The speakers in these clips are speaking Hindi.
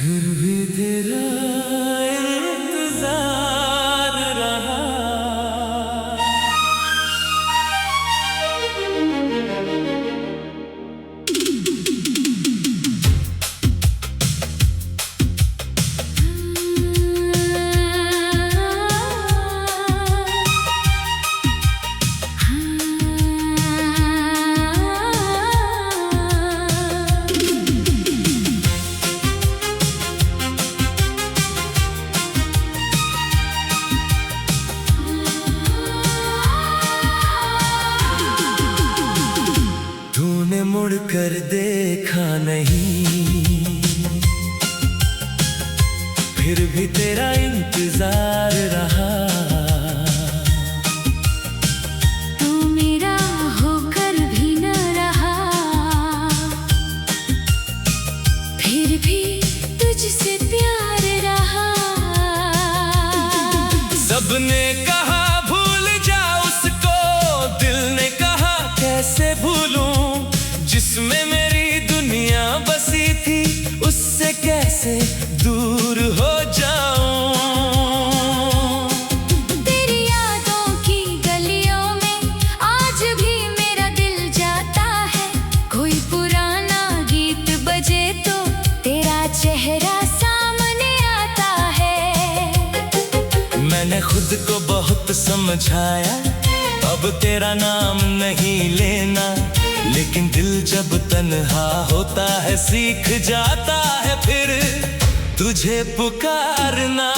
फिर भी तेरा इंतजार रहा। तूने मुड़ कर देखा नहीं, फिर भी तेरा इंतजार रहा। तू मेरा होकर भी न रहा, फिर भी तुझसे प्यार रहा। सबने कहा भूल जा उसको, दिल ने कहा कैसे भूलूं। जिसमें मेरी दुनिया बसी थी, उससे कैसे दूर हो जाऊं। तेरी यादों की गलियों में आज भी मेरा दिल जाता है। कोई पुराना गीत बजे तो तेरा चेहरा सामने आता है। मैंने खुद को बहुत समझाया, अब तेरा नाम नहीं लेना। लेकिन दिल जब तन्हा होता है, सीख जाता है फिर तुझे पुकारना।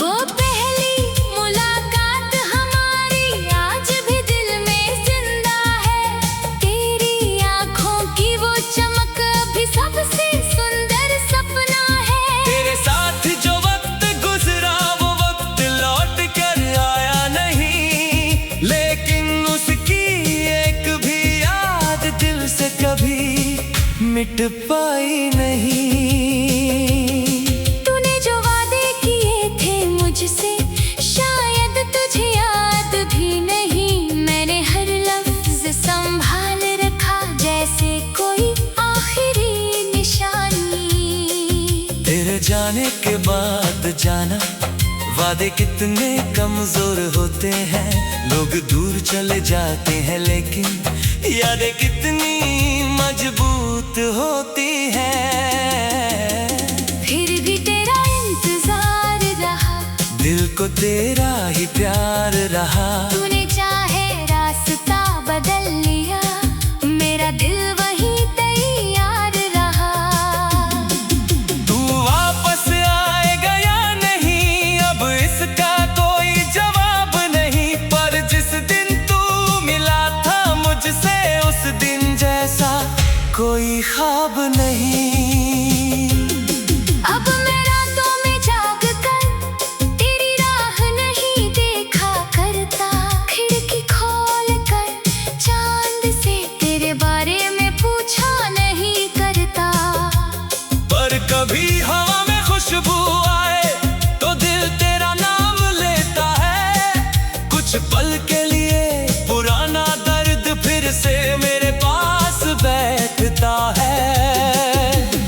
वो पहली मुलाकात हमारी आज भी दिल में जिंदा है। तेरी आंखों की वो चमक भी सबसे सुंदर सपना है। तेरे साथ जो वक्त गुजरा, वो वक्त लौट कर आया नहीं। लेकिन उसकी एक भी याद दिल से कभी मिट पाई नहीं। तूने जो वादे किए थे मुझसे, शायद तुझे याद भी नहीं। मैंने हर लफ्ज संभाल रखा, जैसे कोई आखिरी निशानी। तेरे जाने के बाद जाना, वादे कितने कमजोर होते हैं। लोग दूर चले जाते हैं, लेकिन यादें कितनी मजबूत होती हैं। फिर भी तेरा इंतजार रहा, दिल को तेरा ही प्यार रहा। तूने चाहे रास्ता बदल लिया, मेरा दिल वही तैयार रहा। तू वापस आएगा या नहीं, अब इसका कोई जवाब नहीं। पर जिस दिन तू मिला था मुझसे, उस दिन जैसा कोई ख्वाब नहीं। अब मैं रातों में जाग कर तेरी राह नहीं देखा करता। खिड़की खोल कर चांद से तेरे बारे में पूछा नहीं करता। पर कभी हवा में खुशबू आए तो दिल तेरा नाम लेता है। कुछ पल के लिए पुराना दर्द फिर से मेरे पास बैठता है।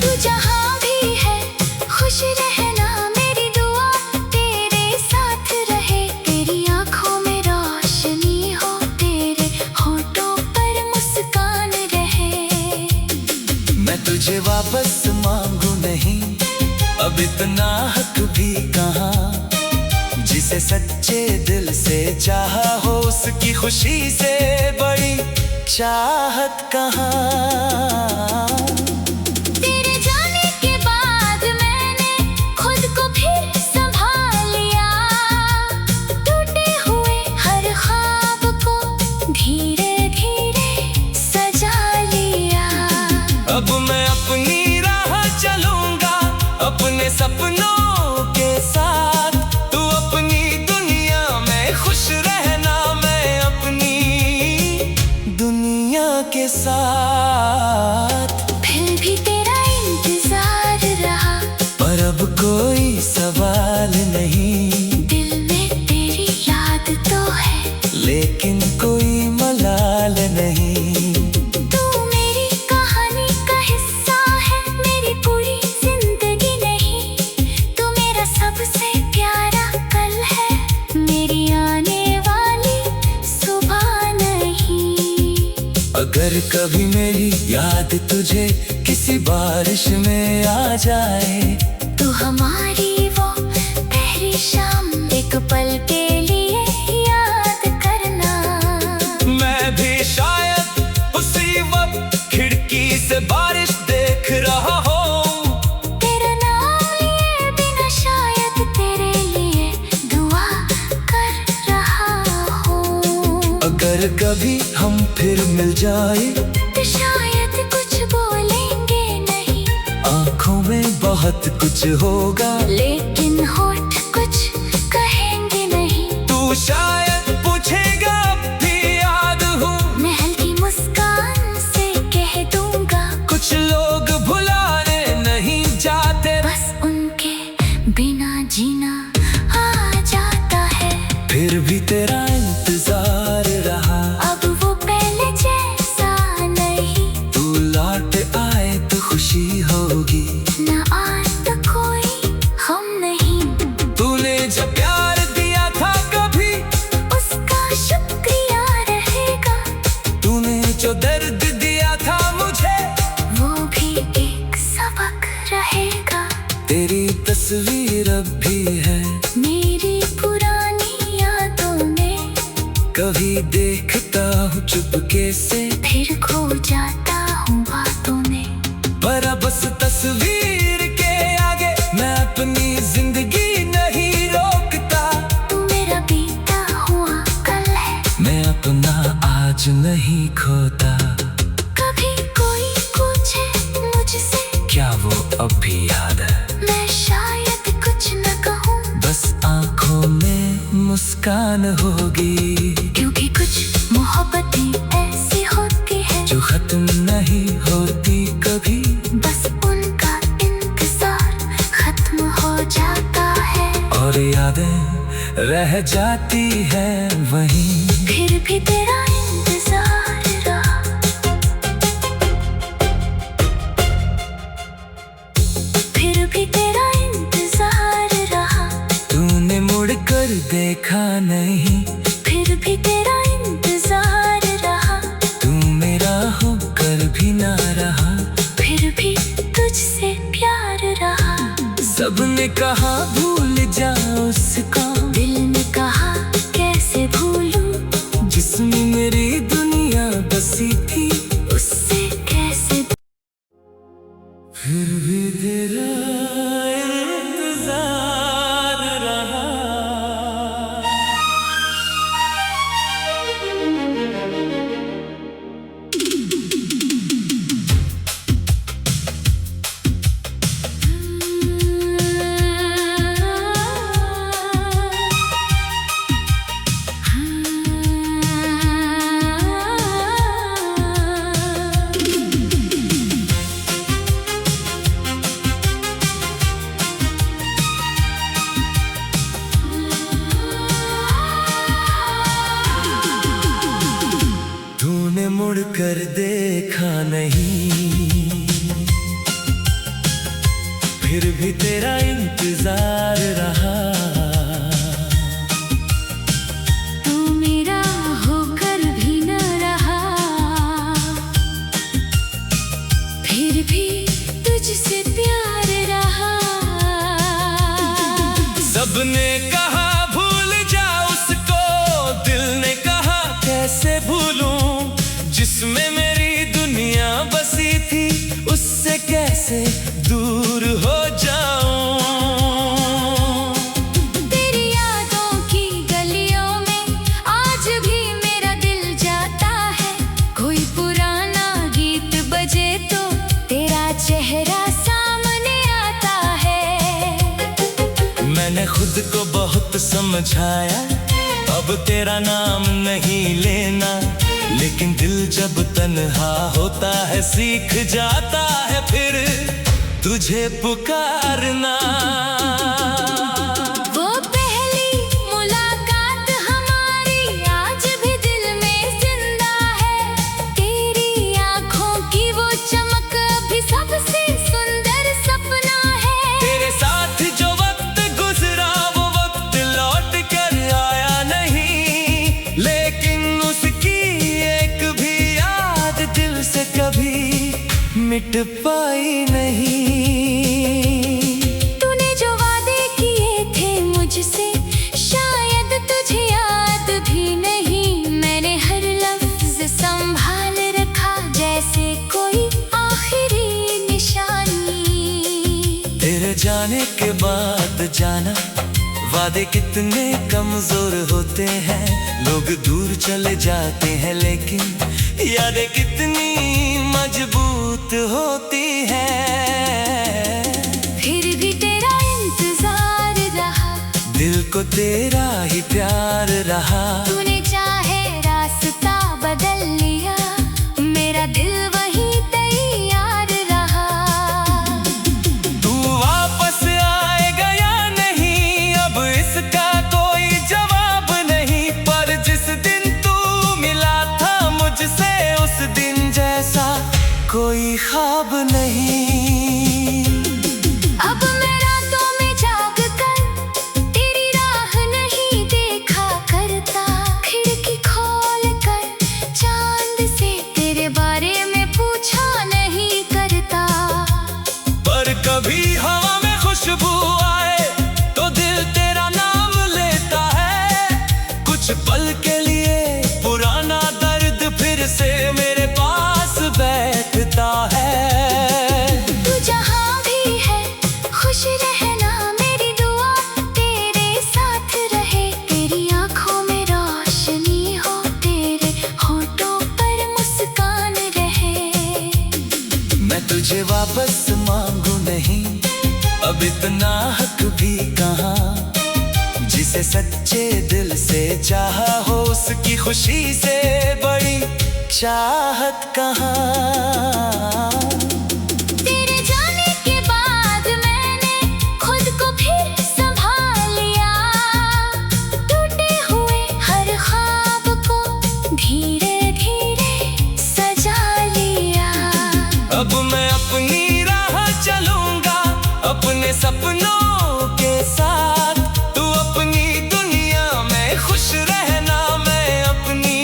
तू जहाँ भी है खुश रहना, मेरी दुआ तेरे साथ रहे। तेरी आंखों में रोशनी हो, तेरे होठों पर मुस्कान रहे। मैं तुझे वापस मांगू नहीं, अब इतना हक भी कहाँ। जिसे सच्चे दिल से चाहा हो, उसकी खुशी से बड़ी चाहत कहाँ। तेरे जाने के बाद मैंने खुद को फिर संभाल लिया। टूटे हुए हर ख्वाब को धीरे धीरे सजा लिया। अब मैं अपनी राह चलूंगा, अपने सपनों के साथ। तू अपनी दुनिया में खुश रहना, मैं अपनी दुनिया के साथ। फिर भी तेरा इंतजार रहा, पर अब कोई सवाल नहीं। दिल में तेरी याद तो है, लेकिन कोई मलाल नहीं। तू मेरी कहानी का हिस्सा है, मेरी पूरी कभी मेरी याद तुझे किसी बारिश में आ जाए, तू हमारी वो पहली शाम एक पल के लिए याद करना। मैं भी शायद उसी वक्त खिड़की से बारिश देख रहा हूँ, तेरा नाम लिए बिना शायद तेरे लिए दुआ कर रहा हूँ। अगर कभी हम फिर मिल जाए तो शायद कुछ बोलेंगे नहीं, आँखों में बहुत कुछ होगा लेकिन होठ कुछ कहेंगे नहीं। तू शायद पूछेगा अब भी याद हूँ, मैं हल्की मुस्कान से कह दूंगा कुछ लोग भुलाने नहीं जाते, बस उनके बिना जीना आ जाता है। फिर भी तेरा इंतजार रहा, अब वो पहले जैसा नहीं, तू लौट आए तो खुशी होगी, ना आज तो कोई हम नहीं। तूने जब प्यार दिया था कभी उसका शुक्रिया रहेगा, तूने जो दर्द दिया था मुझे वो भी एक सबक रहेगा। तेरी तस्वीर अब भी है मेरी पुरानी यादों में, कभी देखता हूँ चुपके से, फिर खो जाता हूँ बातों में। पर अब उस तस्वीर के आगे मैं अपनी जिंदगी नहीं रोकता, तू मेरा बीता हुआ कल है, मैं अपना आज नहीं खोता। कभी कोई पूछे मुझसे क्या वो अब भी याद है, मैं शायद कुछ न कहूँ, बस आंखों में मुस्कान होगी, क्योंकि कुछ मोहब्बतें ऐसी होती है जो खत्म नहीं होती कभी, बस उनका इंतजार खत्म हो जाता है। और यादें रह जाती है वहीं। फिर भी तेरा इंतजार रहा, फिर भी तेरा इंतजार रहा, तूने मुड़ कर देखा नहीं, फिर भी तेरा इंतजार रहा, तू मेरा होकर भी ना रहा, फिर भी तुझसे प्यार रहा। सबने कहा भूल जा उसको, दिल ने कहा कैसे भूलूं, जिसमें मेरी दुनिया बसी थी, उससे कैसे। फिर भी तेरा इंतजार रहा। तूने मुड़ कर देखा नहीं, फिर भी तेरा इंतजार रहा। तू मेरा होकर भी न रहा, फिर भी तुझसे प्यार रहा। सबने कहा भूल जा उसको, दिल ने कहा कैसे भूलूं, जिसमें मेरी दुनिया बसी थी, उससे कैसे दूर हो जाऊं। तेरी यादों की गलियों में आज भी मेरा दिल जाता है, कोई पुराना गीत बजे तो तेरा चेहरा सामने आता है। मैंने खुद को बहुत समझाया, अब तेरा नाम नहीं लेना, लेकिन दिल जब तन्हा होता है सीख जाता है फिर तुझे पुकारना। वो पहली मुलाकात हमारी आज भी दिल में जिंदा है, तेरी आंखों की वो चमक अभी सबसे सुंदर सपना है। तेरे साथ जो वक्त गुजरा वो वक्त लौट कर आया नहीं, लेकिन उसकी एक भी याद दिल मिट पाई नहीं। तूने जो वादे किए थे मुझसे शायद तुझे याद भी नहीं। मैंने हर लफ्ज संभाल रखा जैसे कोई आखिरी निशानी। तेरे जाने के बाद जाना वादे कितने कमजोर होते हैं। लोग दूर चले जाते हैं लेकिन यादें कितनी मजबूत होती हैं। फिर भी तेरा इंतजार रहा, दिल को तेरा ही प्यार रहा। तूने चाहे रास्ता बदल लिया, मेरा दिल वही तैयार रहा। तू वापस आएगा या नहीं अब इसका कोई जवाब नहीं। पर जिस दिन तू मिला था मुझसे उस दिन जैसा कोई ख्वाब नहीं। अब मैं रातों में जाग कर तेरी राह नहीं देखा करता। खिड़की खोल कर चांद से तेरे बारे में पूछा नहीं करता। पर कभी हवा में खुशबू आए तो दिल तेरा नाम लेता है। कुछ पल के लिए पुराना दर्द फिर से मेरे पास बैठता है। तू जहाँ भी है खुश रहना, मेरी दुआ तेरे साथ रहे। तेरी आंखों में रोशनी हो, तेरे होठों पर मुस्कान रहे। मैं तुझे वापस मांगू नहीं अब इतना हक भी कहाँ। जिसे सच्चे दिल से चाहा हो उसकी खुशी से बड़ी चाहत कहाँ। तेरे जाने के बाद मैंने खुद को फिर संभाल लिया। टूटे हुए हर ख्वाब को धीरे धीरे सजा लिया। अब मैं अपनी राह चलूंगा अपने सपनों के साथ। तू अपनी दुनिया में खुश रहना, मैं अपनी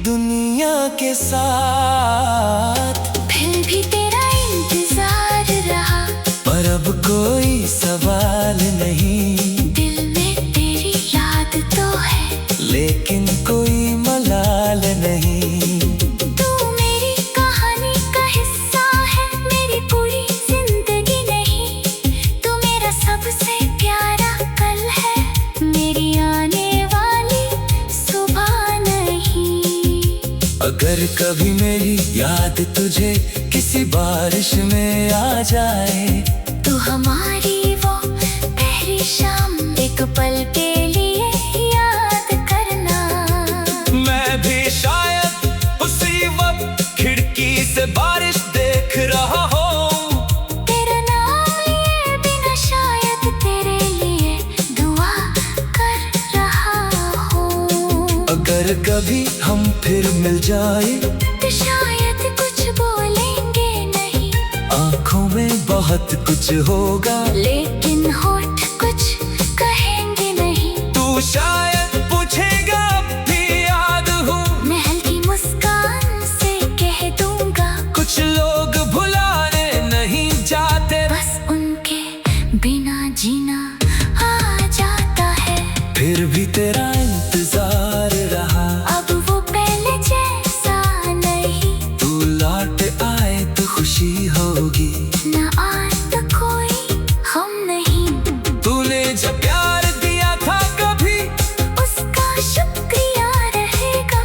दुनिया के साथ। फिर भी तेरा इंतजार रहा, पर अब कोई सवाल नहीं। दिल में तेरी याद तो है लेकिन कोई मलाल नहीं। तू मेरी कहानी का हिस्सा है, मेरी पूरी जिंदगी नहीं। तू मेरा सबसे प्यारा कल है, मेरी आने वाली सुबह नहीं। अगर कभी मेरी याद तुझे किसी बारिश में आ जाए तू हमारी वो पहली शाम एक पल के लिए याद करना। मैं भी शायद उसी वक्त खिड़की से बारिश देख रहा हूँ। तेरा नाम लिए बिना शायद तेरे लिए दुआ कर रहा हूँ। अगर कभी हम फिर मिल जाए तो शायद कुछ बोलेंगे नहीं, आंखों में बहुत कुछ होगा लेकिन होठ कुछ कहेंगे नहीं। तू शायद पूछेगा अब भी याद हूँ, मैं हल्की मुस्कान से कह दूंगा कुछ लोग भुलाने नहीं जाते, बस उनके बिना जीना आ जाता है। फिर भी तेरा इंतजार रहा। अब वो पहले जैसा नहीं, तू लौट आए तो खुशी होगी, न आज तो कोई हम नहीं। तूने जो प्यार दिया था कभी उसका शुक्रिया रहेगा,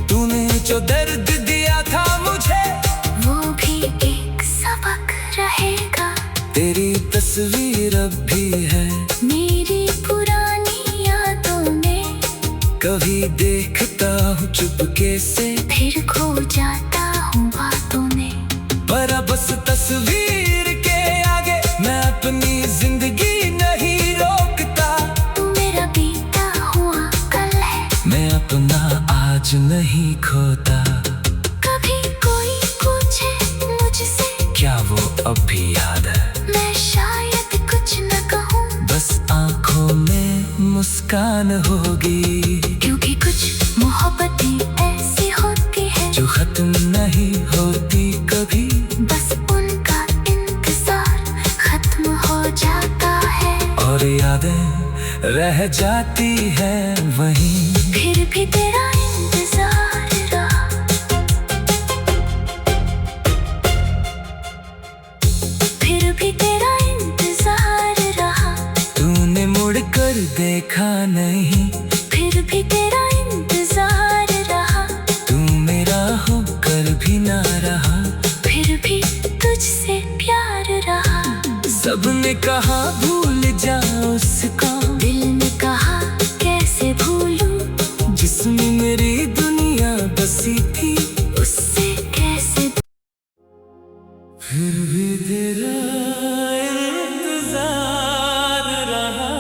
तूने जो दर्द दिया था मुझे वो भी एक सबक रहेगा। तेरी तस्वीर अब भी है मेरी पुरानी यादों में, कभी देखता हूँ चुपके से, फिर खो जाता हूँ बातों में। पर अब बस तस्वीर के आगे मैं अपनी जिंदगी नहीं रोकता। तू मेरा बीता हुआ कल है, मैं अपना आज नहीं खोता। कभी कोई पूछे मुझसे क्या वो अब भी याद है, मैं शायद कुछ न कहूँ, बस आंखों में मुस्कान होगी। क्योंकि कुछ मोहब्बतें ऐसी होती है जो खत्म नहीं होती कभी। यादें रह जाती है वहीं। फिर भी तेरा इंतजार रहा, फिर भी तेरा इंतजार रहा। तूने मुड़ कर देखा नहीं, फिर भी तेरा इंतजार रहा। तू मेरा होकर भी ना रहा, फिर भी तुझसे प्यार रहा। सबने कहा भूल जा उसको, दिल ने कहा कैसे भूलूं, जिसमें मेरी दुनिया बसी थी। उससे कैसे। फिर भी तेरा इंतजार रहा।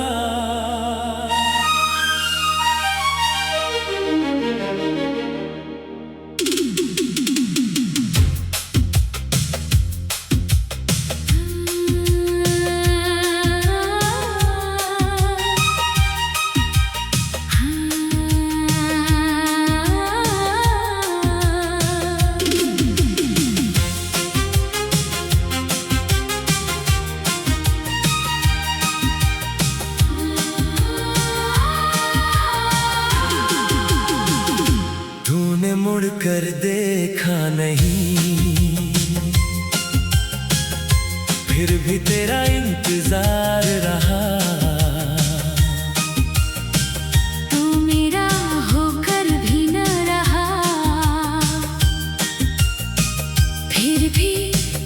तूने मुड़ कर देखा नहीं, फिर भी तेरा इंतजार रहा। तू मेरा होकर भी न रहा, फिर भी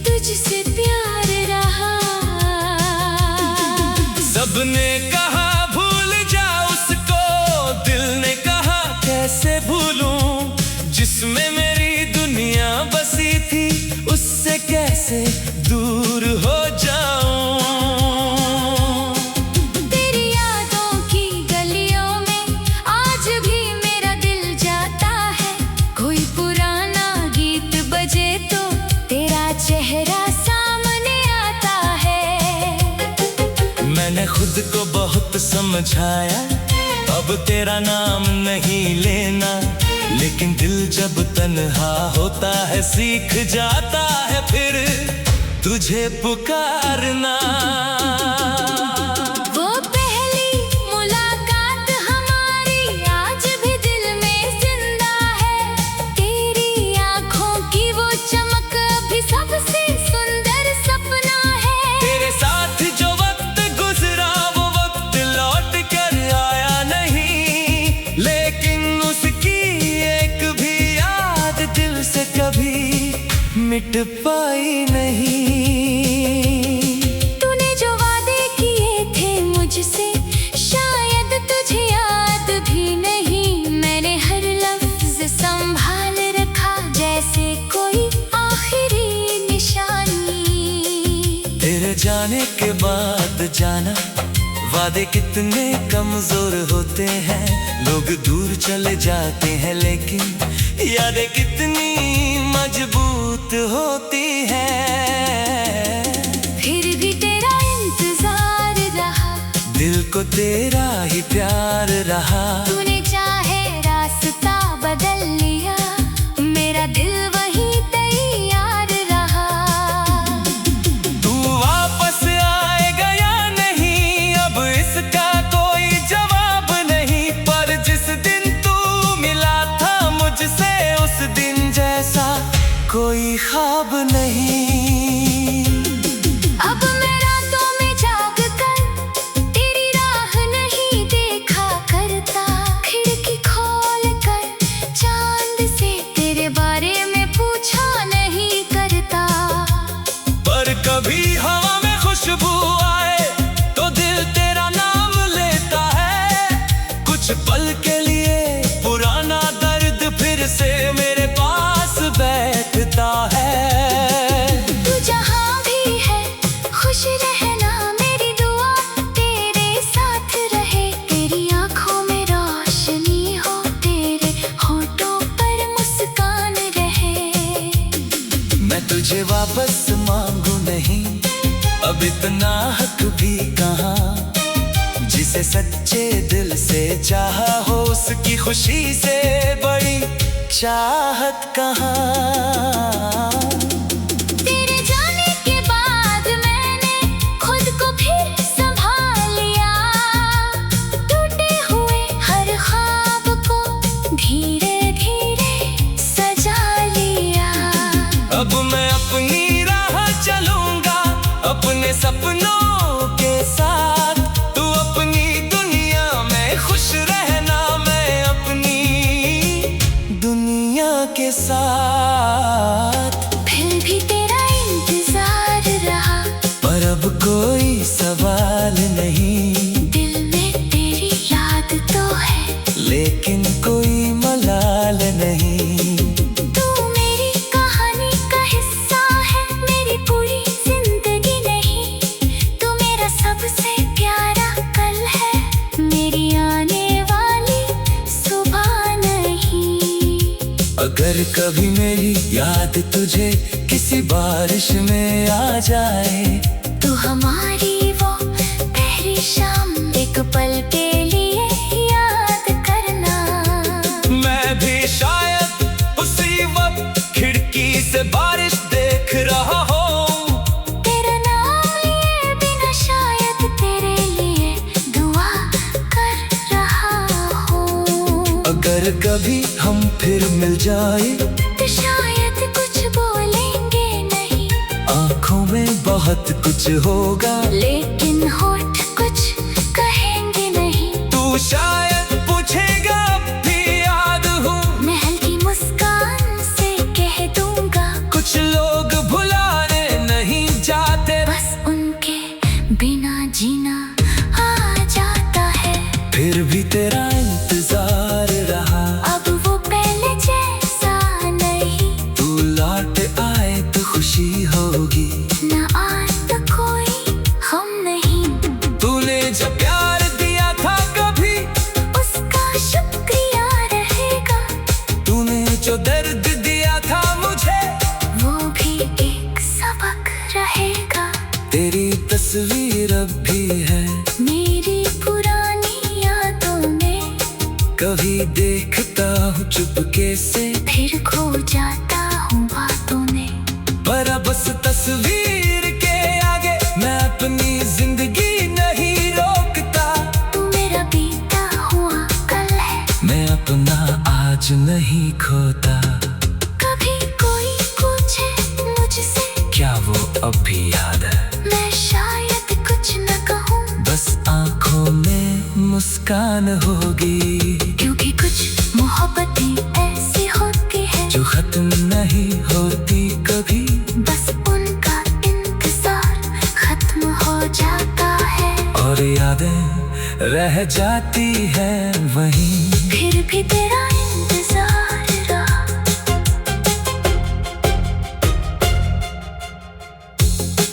तुझसे प्यार रहा। सबने कहा भूल जा उसको, दिल ने कहा कैसे भूलूं, जिसमें मेरी दुनिया बसी थी। उससे कैसे दूर हो जाऊं। तेरी यादों की गलियों में आज भी मेरा दिल जाता है। कोई पुराना गीत बजे तो तेरा चेहरा सामने आता है। मैंने खुद को बहुत समझाया, अब तेरा नाम नहीं लेना, लेकिन दिल जब तन्हा होता है सीख जाता है फिर तुझे पुकारना। वो पहली मुलाकात हमारी आज भी दिल में जिंदा है। तेरी आंखों की वो चमक भी सबसे सुंदर सपना है। तेरे साथ जो वक्त गुजरा वो वक्त लौट कर आया नहीं, लेकिन उसकी एक भी याद दिल से कभी मिट पाई नहीं। तूने जो वादे किए थे मुझसे शायद तुझे याद भी नहीं। मैंने हर लफ्ज संभाल रखा जैसे कोई आखिरी निशानी। तेरे जाने के बाद जाना, वादे कितने कमजोर होते हैं। लोग दूर चले जाते हैं लेकिन यादें कितनी मजबूत होती हैं। फिर भी तेरा इंतजार रहा, दिल को तेरा ही प्यार रहा। तूने चाहे रास्ता बदल लिया, मेरा दिल वहीं तैयार रहा। तू वापस आएगा या नहीं अब इसका कोई जवाब नहीं, पर जिस दिन तू मिला था मुझसे उस दिन जैसा कोई ख्वाब नहीं। अब मैं रातों में जाग कर तेरी राह नहीं देखा करता। खिड़की खोल कर चांद से तेरे बारे में पूछा नहीं करता। पर कभी हवा में खुशबू आए तो दिल तेरा नाम लेता है। कुछ पल के लिए पुराना दर्द फिर से मेरे पास बैठता है। तू जहाँ भी है खुश रहना मेरी दुआ तेरे साथ रहे। तेरी आंखों में रोशनी हो, तेरे होठों पर मुस्कान रहे। मैं तुझे वापस मांगू नहीं, अब इतना हक भी कहाँ। जिसे सच्चे दिल से चाहा हो उसकी खुशी से बड़ी चाहत कहाँ। तेरे जाने के बाद मैंने खुद को फिर संभाल लिया। अपने सपनों के साथ। तू अपनी दुनिया में खुश रहना, मैं अपनी दुनिया के साथ। फिर भी तेरा इंतजार रहा, पर अब कोई सवाल नहीं। दिल में तेरी याद तो है, लेकिन कोई मलाल नहीं। तू मेरी कहानी का हिस्सा है, मेरी पूरी जिंदगी नहीं। तू मेरा सबसे प्यारा कल है, मेरी आने वाली सुबह नहीं। अगर कभी मेरी याद तुझे किसी बारिश में आ जाए, तू हमारी वो पहली शाम एक पल के लिए याद करना। मैं भी शायद उसी वक्त खिड़की से बारिश देख रहा हूँ। तेरा नाम लिए बिना शायद तेरे लिए दुआ कर रहा हूँ। अगर कभी हम फिर मिल जाए, तो शायद कुछ बोलेंगे नहीं, आँखों में बहुत कुछ होगा, लेकिन होठ कुछ कहेंगे नहीं। तू शायद पूछेगा अब भी याद हूँ। मैं हल्की मुस्कान से कह दूंगा, कुछ लोग भुलाने नहीं जाते, बस उनके बिना जीना आ जाता है। फिर भी तेरा इंतजार रहा। अब वो पहले जैसा नहीं, तू लौट आए तो खुशी होगी। न आज तो कोई हम नहीं। तूने जब प्यार दिया था कभी, उसका शुक्रिया रहेगा। तूने जो दर्द दिया था मुझे, वो भी एक सबक रहेगा। तेरी तस्वीर अब भी है मेरी पुरानी यादों में, कभी देखता हूँ चुपके से, फिर खो जाता हूँ बातों में। पर अब बस तस्वीर के आगे मैं अपनी जिंदगी नहीं रोकता। तू मेरा बीता हुआ कल है, मैं अपना आज नहीं खोता। कभी कोई पूछे मुझसे, क्या वो अब भी याद है? मैं शायद कुछ न कहूँ, बस आंखों में मुस्कान होगी। क्योंकि कुछ मोहब्बतें ऐसी होती है जो खत्म नहीं होती कभी, बस उनका इंतजार खत्म हो जाता है। और यादें रह जाती है वहीं। फिर भी तेरा इंतजार रहा,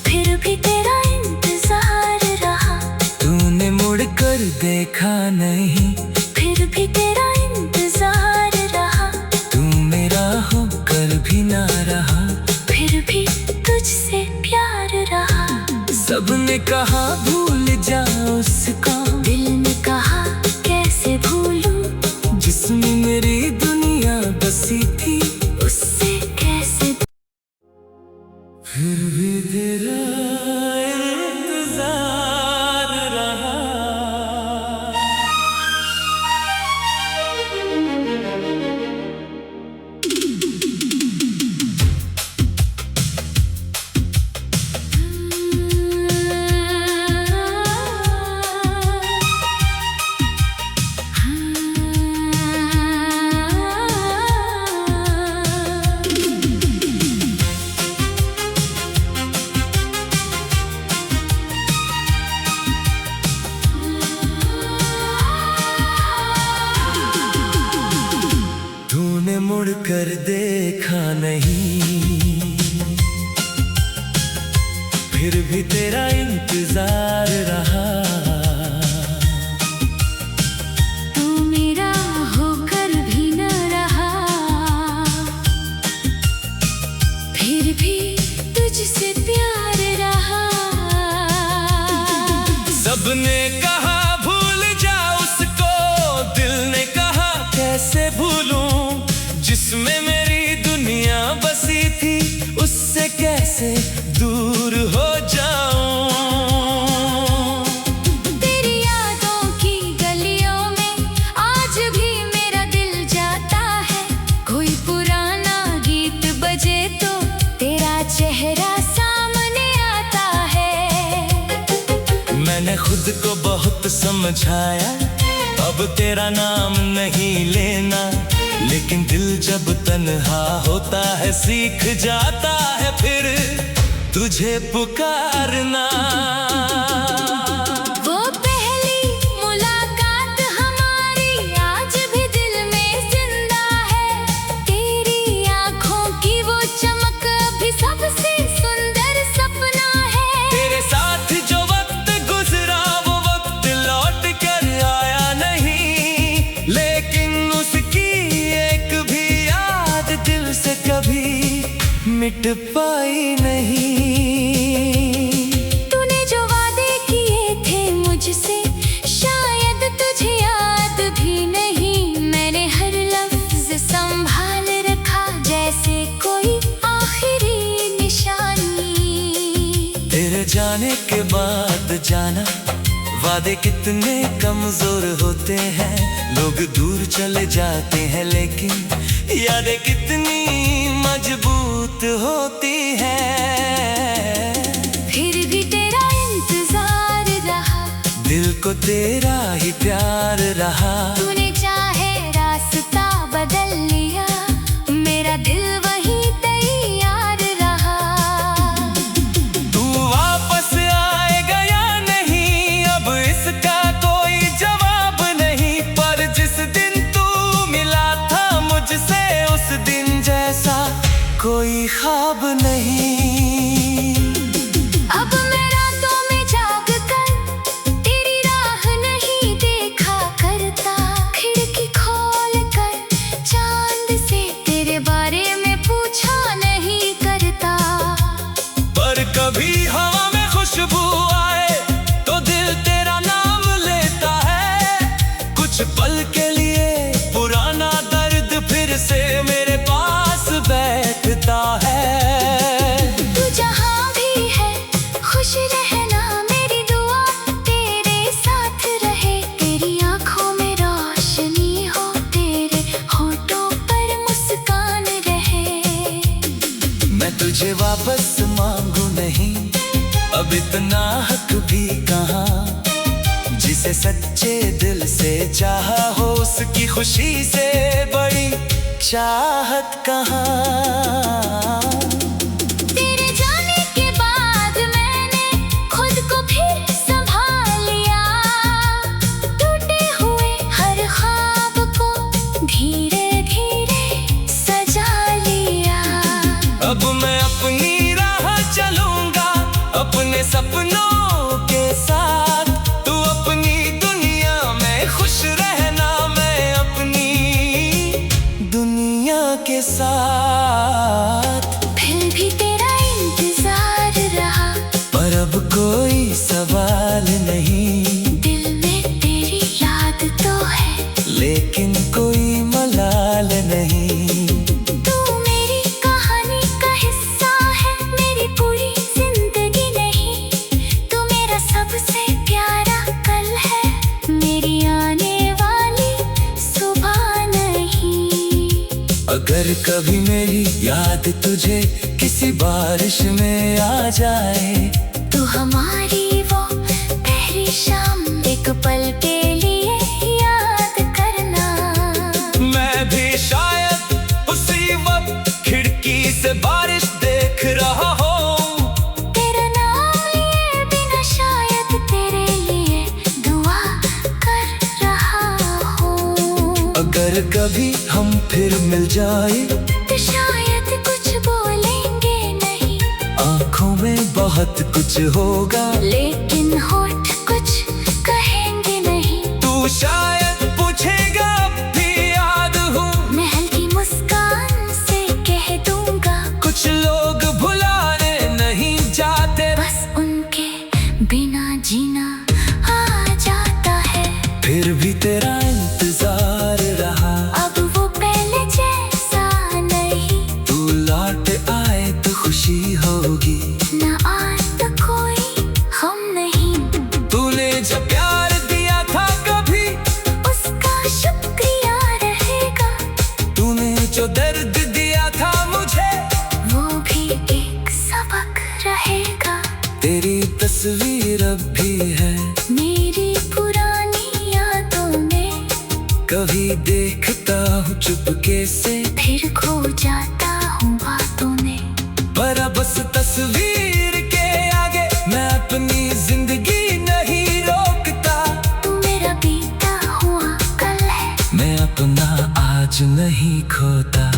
फिर भी तेरा इंतजार रहा। तूने मुड़ कर देखा नहीं, फिर भी तेरा इंतजार रहा। तू मेरा होकर भी ना रहा। फिर भी तुझसे प्यार रहा। सबने कहा भूल जा उसको, दिल ने कहा कैसे भूलूं, जिसमें मेरी दुनिया बसी थी, उससे कैसे। फिर भी तेरा इंतजार रहा। तूने मुड़ कर देखा नहीं, फिर भी तेरा इंतजार रहा। तू मेरा होकर भी न रहा, फिर भी तुझसे प्यार रहा। सबने कहा भूल जा उसको, दिल ने कहा कैसे भूलूं, जिसमें मेरी दुनिया बसी थी, उससे कैसे दूर हो जाऊं। तेरी यादों की गलियों में आज भी मेरा दिल जाता है। कोई पुराना गीत बजे तो तेरा चेहरा सामने आता है। मैंने खुद को बहुत समझाया, अब तेरा नाम नहीं लेना। लेकिन दिल जब तन्हा होता है सीख जाता है फिर तुझे पुकारना। वो पहली मुलाकात हमारी आज भी दिल में जिंदा है। तेरी आंखों की वो चमक भी सबसे सुंदर सपना है। तेरे साथ जो वक्त गुजरा वो वक्त लौट कर आया नहीं, लेकिन उसकी एक भी याद दिल से कभी मिट पाई नहीं। तूने जो वादे किए थे मुझसे शायद तुझे याद भी नहीं। मैंने हर लफ्ज संभाल रखा जैसे कोई आखिरी निशानी। तेरे जाने के बाद जाना, वादे कितने कमजोर होते हैं। लोग दूर चले जाते हैं लेकिन यादें कितनी मजबूत होती हैं। फिर भी तेरा इंतजार रहा, दिल को तेरा ही प्यार रहा। तूने चाहे रास्ता बदल लिया, मेरा दिल वही तैयार रहा। तू वापस आएगा या नहीं अब इसका कोई जवाब नहीं, पर जिस दिन तू मिला था मुझसे उस दिन जैसा कोई ख्वाब नहीं। अब मैं रातों में जाग कर तेरी राह नहीं देखा करता। खिड़की खोल कर चांद से तेरे बारे में पूछा नहीं करता। पर कभी हवा में खुशबू आए तो दिल तेरा नाम लेता है। कुछ पल के लिए पुराना दर्द फिर से मेरे पास बैठता है। तू जहाँ भी है खुश रहना मेरी दुआ तेरे साथ रहे। तेरी आंखों में रोशनी हो, तेरे होठों पर मुस्कान रहे। मैं तुझे वापस मांगू नहीं, अब इतना हक भी कहाँ। जिसे सच्चे दिल से चाहा हो उसकी खुशी से बड़ी चाहत कहाँ। तेरे जाने के बाद मैंने खुद को फिर संभाल लिया। टूटे हुए हर ख्वाब को धीरे धीरे सजा लिया। अब मैं अपनी राह चलूंगा अपने सपनों के साथ। तू अपनी दुनिया में खुश रहना, मैं अपनी दुनिया के साथ। फिर भी तेरा इंतजार रहा, पर अब कोई सवाल नहीं। दिल में तेरी याद तो है लेकिन कोई मलाल नहीं। तू मेरी कहानी का हिस्सा है, मेरी पूरी जिंदगी नहीं। तू मेरा सबसे प्यारा कल है, मेरी आने वाली सुबह नहीं। अगर कभी मेरी याद तुझे किसी बारिश में आ जाए, तू हमारी वो पहली शाम एक पल के लिए याद करना। मैं भी शायद उसी वक्त खिड़की से बारिश देख रहा हूँ। तेरा नाम लिए बिना शायद तेरे लिए दुआ कर रहा हूँ। अगर कभी हम फिर मिल जाए तो शायद कुछ बोलेंगे नहीं, आंखों में बहुत कुछ होगा लेकिन होठ कुछ कहेंगे नहीं। तू शायद पूछेगा अब भी याद हूँ, मैं हल्की मुस्कान से कह दूंगा कुछ लोग भुलाने नहीं जाते, बस उनके बिना जीना आ जाता है। फिर भी तेरा इंतजार रहा। अब वो पहले जैसा नहीं, तू लौट आए तो खुशी होगी, ना आज तो कोई हम नहीं। तूने जब प्यार दिया था कभी उसका शुक्रिया रहेगा, तूने जो दर्द दिया था मुझे वो भी एक सबक रहेगा। तेरी तस्वीर अब भी है कभी देखता हूँ चुपके से, फिर खो जाता हूँ बातों में। पर अब बस तस्वीर के आगे मैं अपनी जिंदगी नहीं रोकता। तू मेरा बीता हुआ कल है, मैं अपना आज नहीं खोता।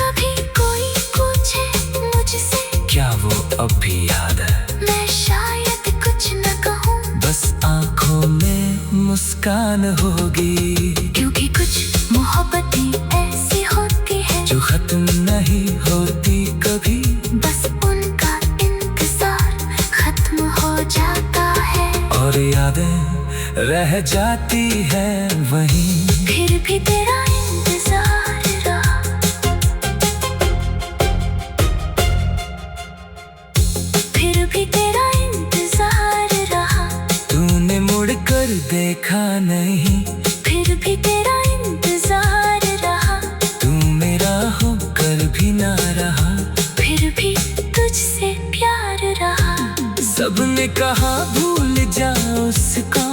कभी कोई पूछे मुझसे, क्या वो अब भी याद है? मैं शायद कुछ न कहूँ, बस आंखों में मुस्कान होगी। क्योंकि कुछ मोहब्बतें ऐसी होती है जो खत्म नहीं होती कभी, बस उनका इंतजार खत्म हो जाता है और यादें रह जाती है वहीं। फिर भी तेरा इंतजार रहा, फिर भी तेरा इंतजार रहा। तूने मुड़ कर देखा नहीं, फिर भी तेरा इंतजार रहा। तू मेरा होकर भी ना रहा, फिर भी तुझसे प्यार रहा। सबने कहा भूल जाओ उसको,